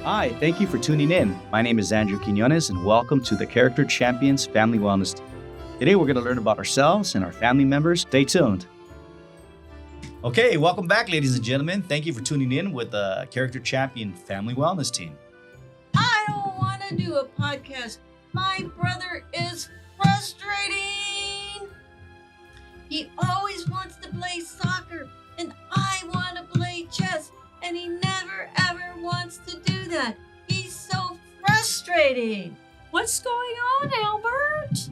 Hi, thank you for tuning in. My name is Andrew Quinones, and welcome to the Character Champions Family Wellness Team. Today, we're going to learn about ourselves and our family members. Stay tuned. Okay, welcome back, ladies and gentlemen. Thank you for tuning in with the Character Champion Family Wellness Team. I don't want to do a podcast. My brother is frustrating. He always wants to play soccer, and I want to play chess, and he never ever wants to do that. He's so frustrating. What's going on, Albert?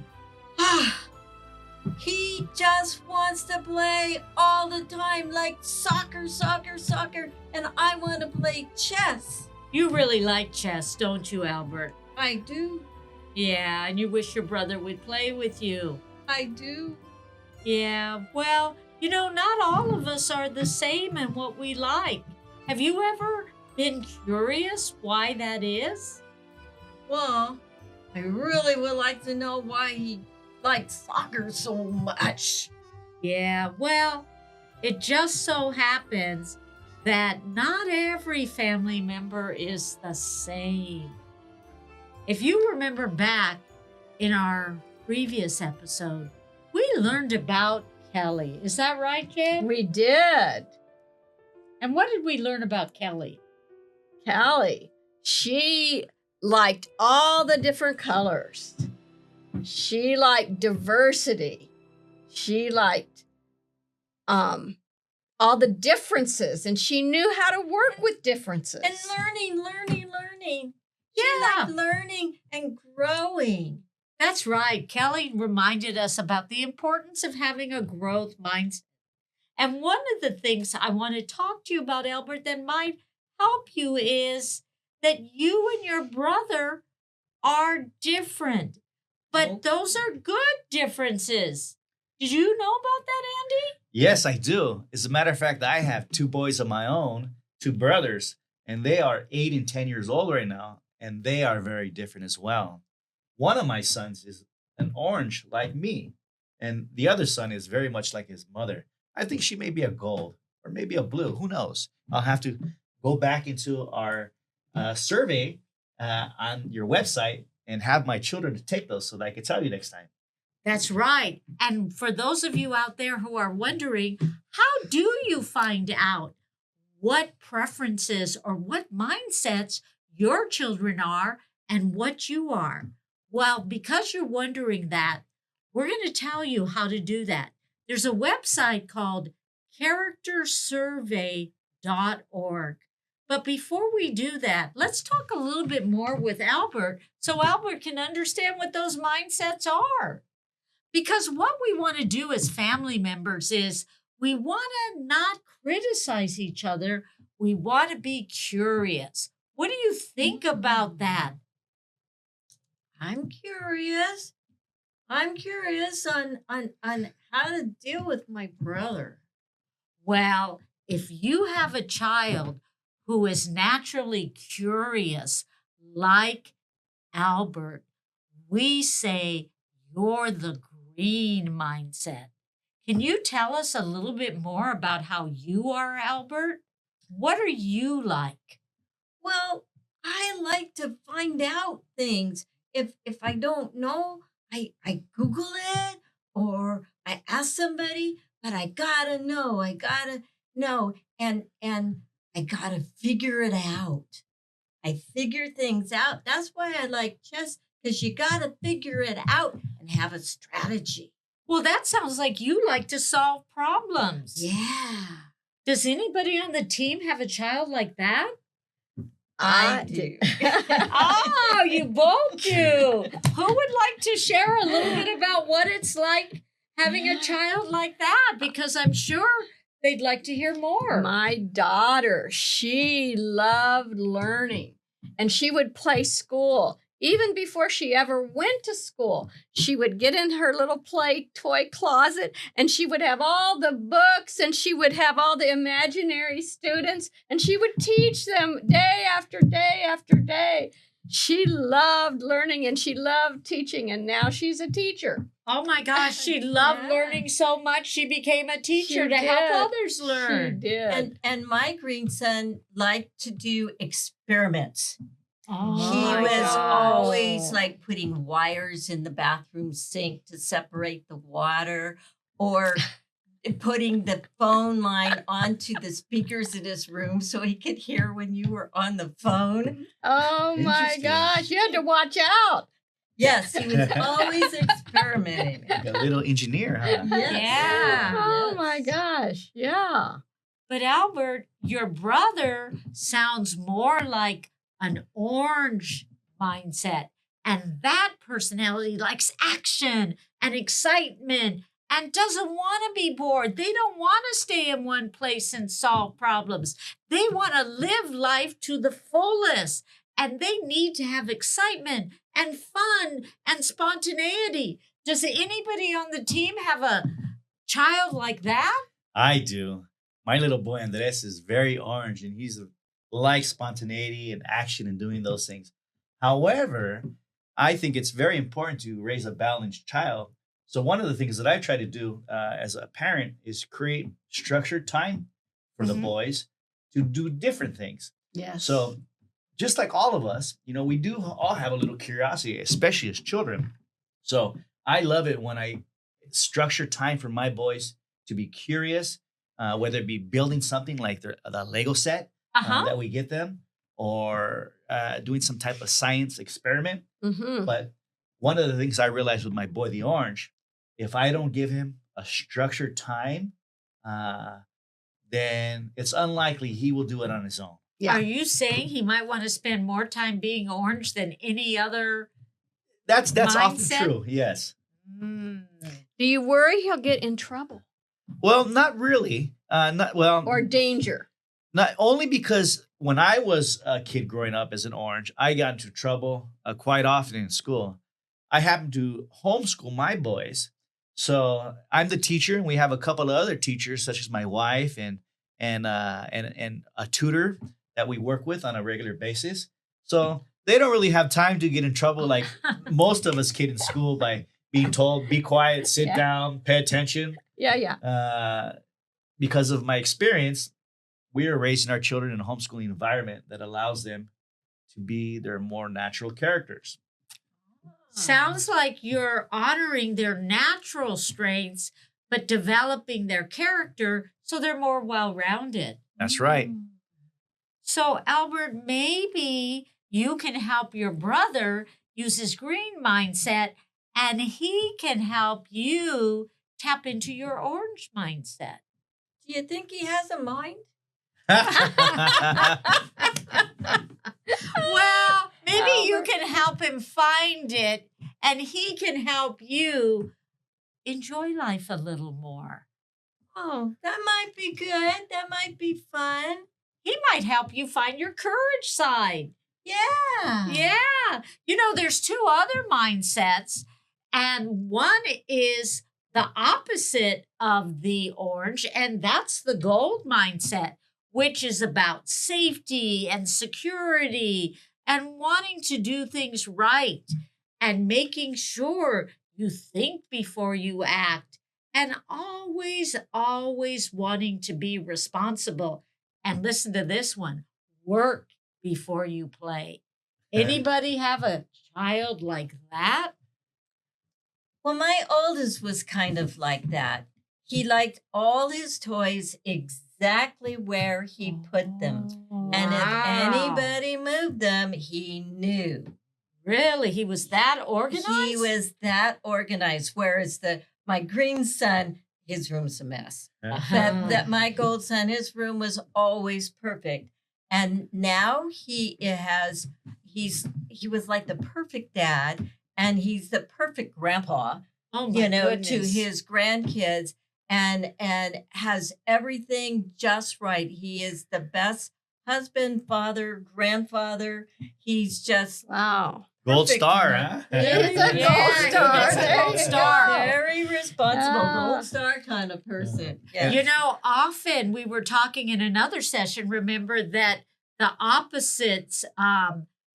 He just wants to play all the time, like soccer, and I want to play chess. You really like chess, don't you, Albert? I do. Yeah, and you wish your brother would play with you. I do. Yeah, well, not all of us are the same in what we like. Have you ever been curious why that is? Well, I really would like to know why he likes soccer so much. Yeah, well, it just so happens that not every family member is the same. If you remember back in our previous episode, we learned about Kelly. Is that right, Jen? We did. And what did we learn about Kelly? Callie, she liked all the different colors. She liked diversity. She liked all the differences, and she knew how to work with differences. And learning. Yeah. She liked learning and growing. That's right. Kelly reminded us about the importance of having a growth mindset. And one of the things I want to talk to you about, Albert, that might help you is that you and your brother are different. But those are good differences. Did you know about that, Andy? Yes, I do. As a matter of fact, I have two boys of my own, two brothers, and they are 8 and 10 years old right now, and they are very different as well. One of my sons is an orange like me, and the other son is very much like his mother. I think she may be a gold or maybe a blue. Who knows? I'll have to go back into our survey on your website and have my children to take those so that I can tell you next time. That's right. And for those of you out there who are wondering, how do you find out what preferences or what mindsets your children are and what you are? Well, because you're wondering that, we're going to tell you how to do that. There's a website called charactersurvey.org. But before we do that, let's talk a little bit more with Albert so Albert can understand what those mindsets are. Because what we want to do as family members is we want to not criticize each other. We want to be curious. What do you think about that? I'm curious on how to deal with my brother. Well, if you have a child who is naturally curious, like Albert, we say you're the green mindset. Can you tell us a little bit more about how you are, Albert? What are you like? Well, I like to find out things. If I don't know, I Google it or I ask somebody, but I gotta know, and I gotta figure it out. I figure things out. That's why I like chess, because you gotta figure it out and have a strategy. Well, that sounds like you like to solve problems. Yeah. Does anybody on the team have a child like that? I do. Oh, you both do. Who would like to share a little bit about what it's like having a child like that? Because I'm sure they'd like to hear more. My daughter, she loved learning, and she would play school. Even before she ever went to school, she would get in her little play toy closet and she would have all the books and she would have all the imaginary students and she would teach them day after day after day. she loved learning and she loved teaching, and now she's a teacher. Oh my gosh, she loved Yeah. learning so much. She became a teacher She to help did. others She learn. did. And my grandson liked to do experiments. Oh He my was gosh. always like putting wires in the bathroom sink to separate the water, or putting the phone line onto the speakers in his room so he could hear when you were on the phone. Oh my Interesting. gosh, you had to watch out. Yes, he was always experimenting. Like a little engineer, huh? Yes. Yeah. Oh Yes. my gosh, yeah. But Albert, your brother sounds more like an orange mindset. And that personality likes action and excitement and doesn't want to be bored. They don't want to stay in one place and solve problems. They want to live life to the fullest. And they need to have excitement and fun and spontaneity. Does anybody on the team have a child like that? I do. My little boy Andres is very orange, and he's likes spontaneity and action and doing those things. However, I think it's very important to raise a balanced child. So one of the things that I try to do as a parent is create structured time for the Mhm. boys to do different things. Yes. So just like all of us, we do all have a little curiosity, especially as children. So I love it when I structure time for my boys to be curious, whether it be building something like the Lego set Uh-huh. that we get them, or doing some type of science experiment. Mm-hmm. But one of the things I realized with my boy, the orange, if I don't give him a structured time, then it's unlikely he will do it on his own. Yeah. Are you saying he might want to spend more time being orange than any other? That's often Mindset? true. Yes. Mm. Do you worry he'll get in trouble Well, not really. Not well. or danger? Not only because when I was a kid growing up as an orange, I got into trouble quite often in school. I happened to homeschool my boys. So I'm the teacher, and we have a couple of other teachers, such as my wife and a tutor that we work with on a regular basis. So they don't really have time to get in trouble like most of us kid in school by being told, be quiet, sit Yeah. down, pay attention. Yeah. Because of my experience, we are raising our children in a homeschooling environment that allows them to be their more natural characters. Sounds like you're honoring their natural strengths, but developing their character so they're more well-rounded. That's right. So, Albert, maybe you can help your brother use his green mindset, and he can help you tap into your orange mindset. Do you think he has a mind? Well, maybe you Albert. can help him find it, and he can help you enjoy life a little more. Oh, that might be good. That might be fun. He might help you find your courage side. Yeah. Yeah. There's two other mindsets, and one is the opposite of the orange, and that's the gold mindset, which is about safety and security and wanting to do things right and making sure you think before you act and always, always wanting to be responsible. And listen to this one, work before you play. Anybody have a child like that? Well, my oldest was kind of like that. He liked all his toys exactly where he put them. And if Wow. anybody moved them, he knew. Really? He was that organized? He was that organized. Whereas my green son, his room's a mess. Uh-huh. That my gold son, his room was always perfect. And now he was like the perfect dad, and he's the perfect grandpa, Oh my goodness. to his grandkids, and has everything just right. He is the best husband, father, grandfather. He's just Wow. Gold perfect. star, huh? He's a Yeah, gold star. he's a There gold you star. go. very responsible, Ah. gold star kind of person. Yeah. Often we were talking in another session, remember that the opposites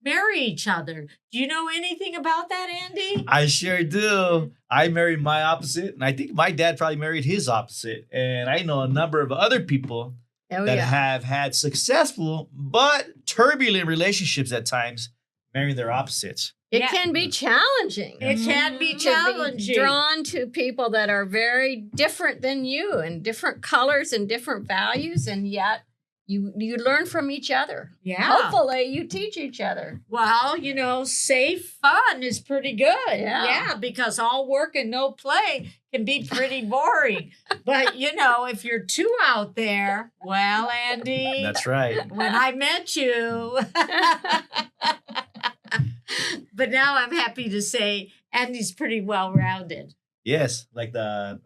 marry each other. Do you know anything about that, Andy? I sure do. I married my opposite, and I think my dad probably married his opposite. And I know a number of other people Oh, that yeah. have had successful but turbulent relationships at times marrying their opposites. It Yeah. can be challenging. It can be to challenging. be drawn to people that are very different than you and different colors and different values, and yet you learn from each other. Yeah. Hopefully, you teach each other. Well, safe fun is pretty good. Yeah. Because all work and no play can be pretty boring. But, if you're two out there, well, Andy, That's right. when I met you. But now I'm happy to say Andy's pretty well rounded. Yes, like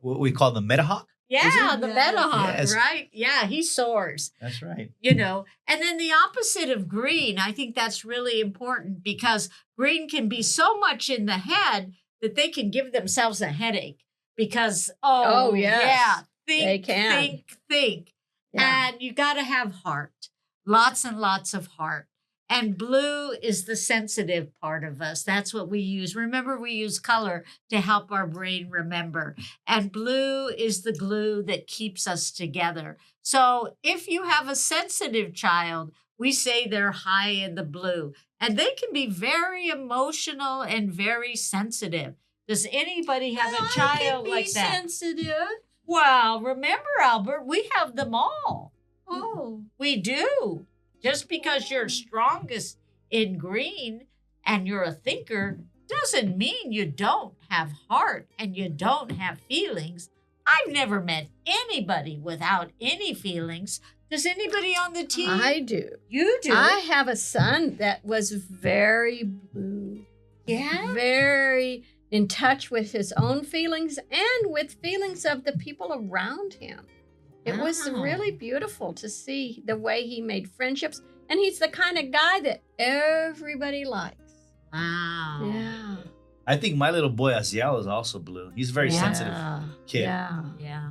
what we call the Metahawk. Yeah, it? the Yes. Metahawk, Yes. right? Yeah, he soars. That's right. And then the opposite of green, I think that's really important because green can be so much in the head that they can give themselves a headache because, Oh, yes. yeah, They can. think. Yeah. And you got to have heart, lots and lots of heart. And blue is the sensitive part of us. That's what we use. Remember, we use color to help our brain remember. And blue is the glue that keeps us together. So if you have a sensitive child, we say they're high in the blue. And they can be very emotional and very sensitive. Does anybody have a child like that? Sensitive. Well, remember, Albert, we have them all. Oh. We do. Just because you're strongest in green and you're a thinker doesn't mean you don't have heart and you don't have feelings. I've never met anybody without any feelings. Does anybody on the team? I do. You do. I have a son that was very blue, Yeah. very in touch with his own feelings and with feelings of the people around him. It was Wow. really beautiful to see the way he made friendships. And he's the kind of guy that everybody likes. Wow. Yeah. I think my little boy Aziel is also blue. He's a very sensitive kid. Yeah. Yeah.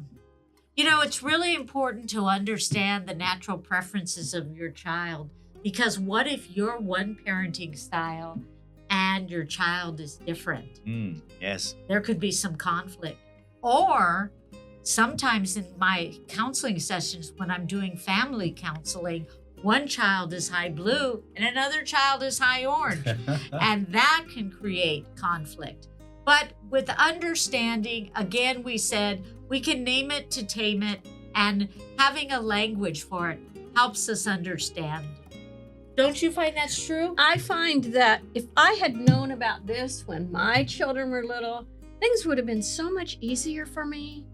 It's really important to understand the natural preferences of your child because what if you're one parenting style and your child is different? Yes. There could be some conflict. Or sometimes in my counseling sessions, when I'm doing family counseling, one child is high blue and another child is high orange. And that can create conflict. But with understanding, again, we said we can name it to tame it, and having a language for it helps us understand. Don't you find that's true? I find that if I had known about this when my children were little, things would have been so much easier for me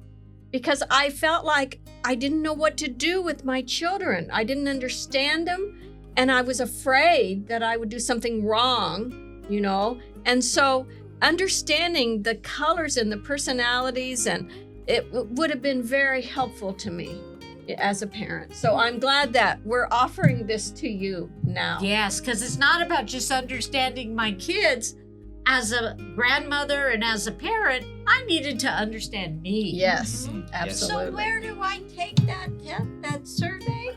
because I felt like I didn't know what to do with my children. I didn't understand them, and I was afraid that I would do something wrong, And so understanding the colors and the personalities, and it would have been very helpful to me as a parent. So I'm glad that we're offering this to you now. Yes, because it's not about just understanding my kids. As a grandmother and as a parent, I needed to understand me. Yes, Mhm. absolutely. So where do I take that test, that survey?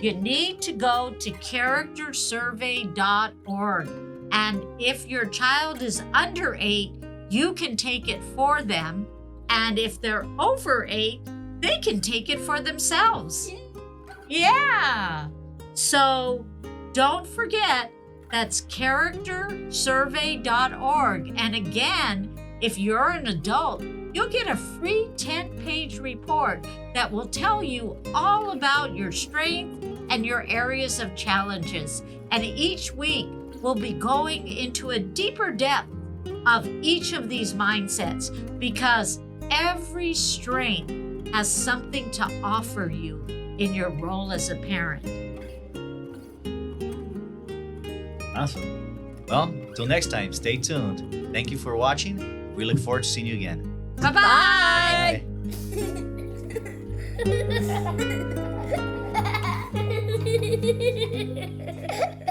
You need to go to charactersurvey.org. And if your child is under 8, you can take it for them. And if they're over 8, they can take it for themselves. Yeah. So don't forget, that's charactersurvey.org. And again, if you're an adult, you'll get a free 10-page report that will tell you all about your strength and your areas of challenges. And each week, we'll be going into a deeper depth of each of these mindsets because every strength has something to offer you in your role as a parent. Awesome. Well, till next time, stay tuned. Thank you for watching. We look forward to seeing you again. Bye-bye. Bye.